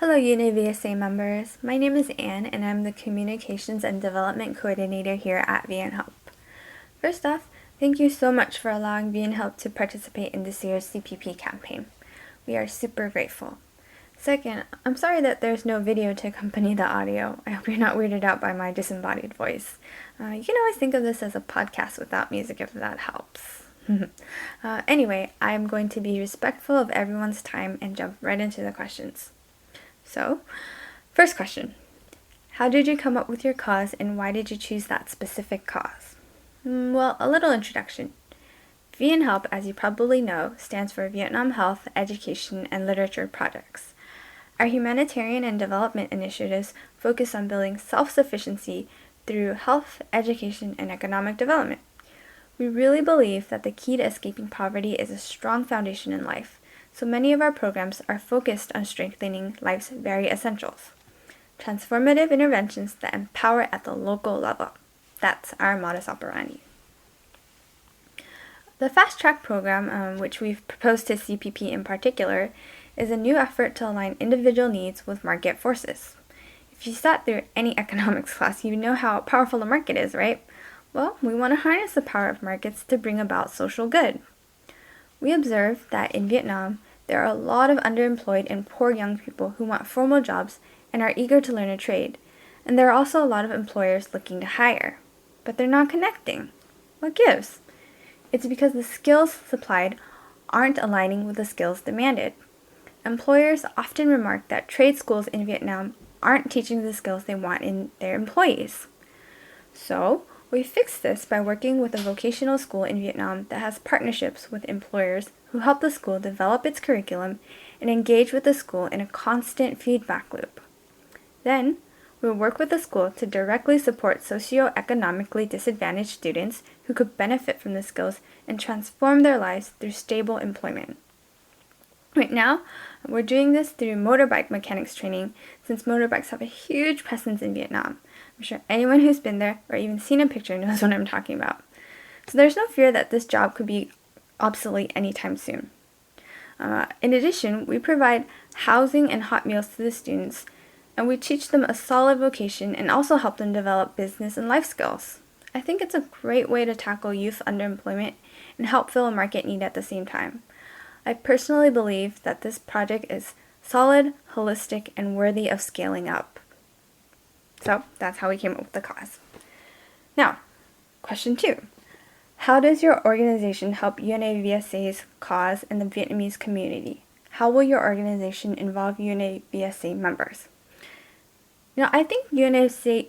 Hello VSA members, my name is Anne and I'm the Communications and Development Coordinator here at VNHELP. First off, thank you so much for allowing VNHELP to participate in this year's CPP campaign. We are super grateful. Second, I'm sorry that there's no video to accompany the audio. I hope you're not weirded out by my disembodied voice. You can always think of this as a podcast without music if that helps. Anyway, I'm going to be respectful of everyone's time and jump right into the questions. So, first question. How did you come up with your cause and why did you choose that specific cause? Well, a little introduction. VNHELP, as you probably know, stands for Vietnam Health, Education, and Literature Projects. Our humanitarian and development initiatives focus on building self-sufficiency through health, education, and economic development. We really believe that the key to escaping poverty is a strong foundation in life. So many of our programs are focused on strengthening life's very essentials. Transformative interventions that empower at the local level. That's our modus operandi. The Fast Track program, which we've proposed to CPP in particular, is a new effort to align individual needs with market forces. If you sat through any economics class, you know how powerful the market is, right? Well, we want to harness the power of markets to bring about social good. We observe that in Vietnam, there are a lot of underemployed and poor young people who want formal jobs and are eager to learn a trade. And there are also a lot of employers looking to hire. But they're not connecting. What gives? It's because the skills supplied aren't aligning with the skills demanded. Employers often remark that trade schools in Vietnam aren't teaching the skills they want in their employees. So, we fix this by working with a vocational school in Vietnam that has partnerships with employers who help the school develop its curriculum and engage with the school in a constant feedback loop. Then, we'll work with the school to directly support socioeconomically disadvantaged students who could benefit from the skills and transform their lives through stable employment. Right now, we're doing this through motorbike mechanics training since motorbikes have a huge presence in Vietnam. I'm sure anyone who's been there or even seen a picture knows what I'm talking about. So there's no fear that this job could be obsolete anytime soon. In addition, we provide housing and hot meals to the students, and we teach them a solid vocation and also help them develop business and life skills. I think it's a great way to tackle youth underemployment and help fill a market need at the same time. I personally believe that this project is solid, holistic, and worthy of scaling up. So that's how we came up with the cause. Now, question 2. How does your organization help UNAVSA's cause in the Vietnamese community? How will your organization involve UNAVSA members? Now, I think UNAVSA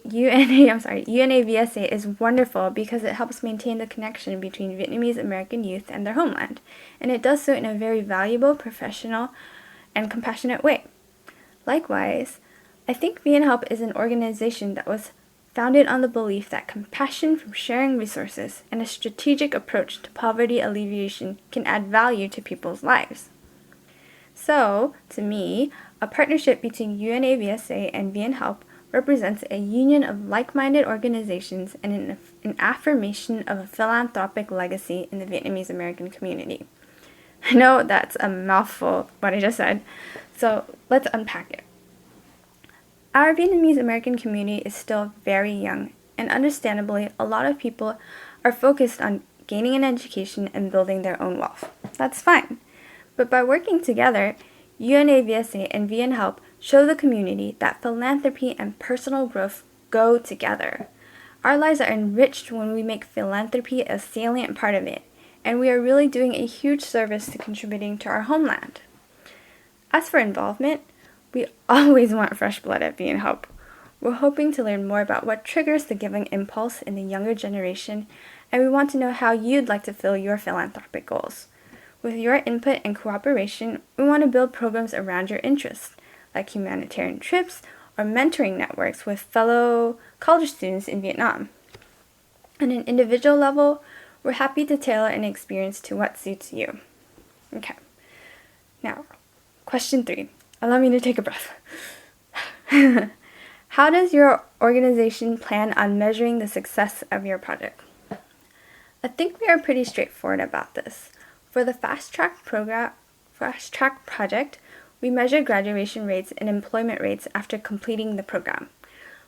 is wonderful because it helps maintain the connection between Vietnamese American youth and their homeland, and it does so in a very valuable, professional, and compassionate way. Likewise, I think VNHELP is an organization that was founded on the belief that compassion from sharing resources and a strategic approach to poverty alleviation can add value to people's lives. So, to me, a partnership between UNAVSA and VNHELP represents a union of like-minded organizations and an affirmation of a philanthropic legacy in the Vietnamese American community. I know that's a mouthful, what I just said, so let's unpack it. Our Vietnamese American community is still very young, and understandably, a lot of people are focused on gaining an education and building their own wealth. That's fine. But by working together, UNAVSA and VNHELP show the community that philanthropy and personal growth go together. Our lives are enriched when we make philanthropy a salient part of it, and we are really doing a huge service to contributing to our homeland. As for involvement, we always want fresh blood at VNHELP. We're hoping to learn more about what triggers the giving impulse in the younger generation, and we want to know how you'd like to fill your philanthropic goals. With your input and cooperation, we want to build programs around your interests, like humanitarian trips or mentoring networks with fellow college students in Vietnam. On an individual level, we're happy to tailor an experience to what suits you. Okay. Now, question 3. Allow me to take a breath. How does your organization plan on measuring the success of your project? I think we are pretty straightforward about this. For the Fast Track project, We measure graduation rates and employment rates after completing the program.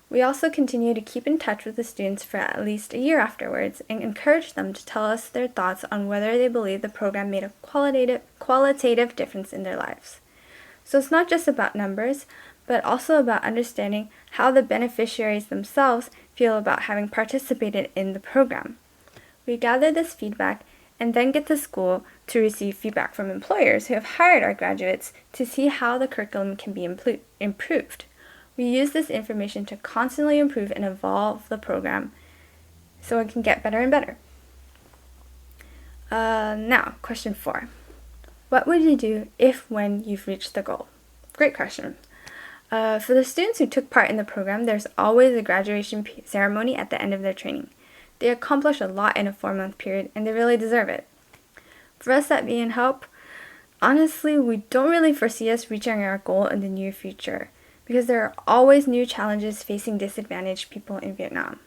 We also continue to keep in touch with the students for at least a year afterwards and encourage them to tell us their thoughts on whether they believe the program made a qualitative difference in their lives. So it's not just about numbers, but also about understanding how the beneficiaries themselves feel about having participated in the program. We gather this feedback and then get to school to receive feedback from employers who have hired our graduates to see how the curriculum can be improved. We use this information to constantly improve and evolve the program so it can get better and better. Now, question 4. What would you do if when you've reached the goal? Great question. For the students who took part in the program, there's always a graduation ceremony at the end of their training. They accomplish a lot in a 4-month period, and they really deserve it. For us at VNHELP, honestly, we don't really foresee us reaching our goal in the near future because there are always new challenges facing disadvantaged people in Vietnam.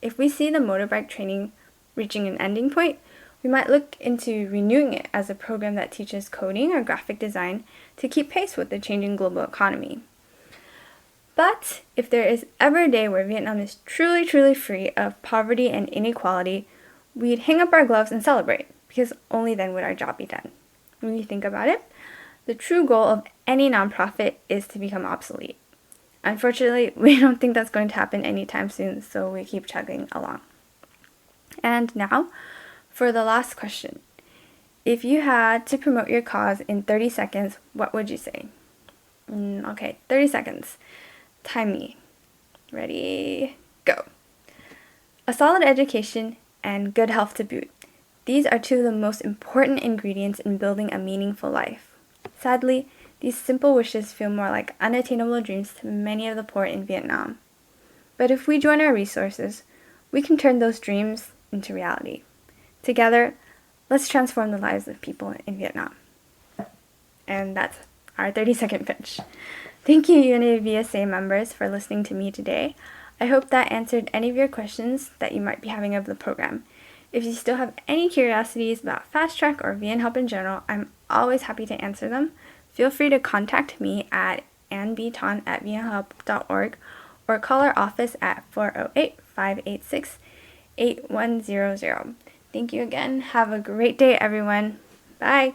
If we see the motorbike training reaching an ending point, we might look into renewing it as a program that teaches coding or graphic design to keep pace with the changing global economy. But if there is ever a day where Vietnam is truly, truly free of poverty and inequality, we'd hang up our gloves and celebrate, because only then would our job be done. When you think about it, the true goal of any nonprofit is to become obsolete. Unfortunately, we don't think that's going to happen anytime soon, so we keep chugging along. And now, for the last question. If you had to promote your cause in 30 seconds, what would you say? Okay, 30 seconds. Time me. Ready, go. A solid education and good health to boot. These are two of the most important ingredients in building a meaningful life. Sadly, these simple wishes feel more like unattainable dreams to many of the poor in Vietnam. But if we join our resources, we can turn those dreams into reality. Together, let's transform the lives of people in Vietnam. And that's our 30-second pitch. Thank you, Unity VSA members, for listening to me today. I hope that answered any of your questions that you might be having of the program. If you still have any curiosities about Fast Track or VNHELP in general, I'm always happy to answer them. Feel free to contact me at annbton@vnhelp.org or call our office at 408-586-8100. Thank you again. Have a great day, everyone. Bye.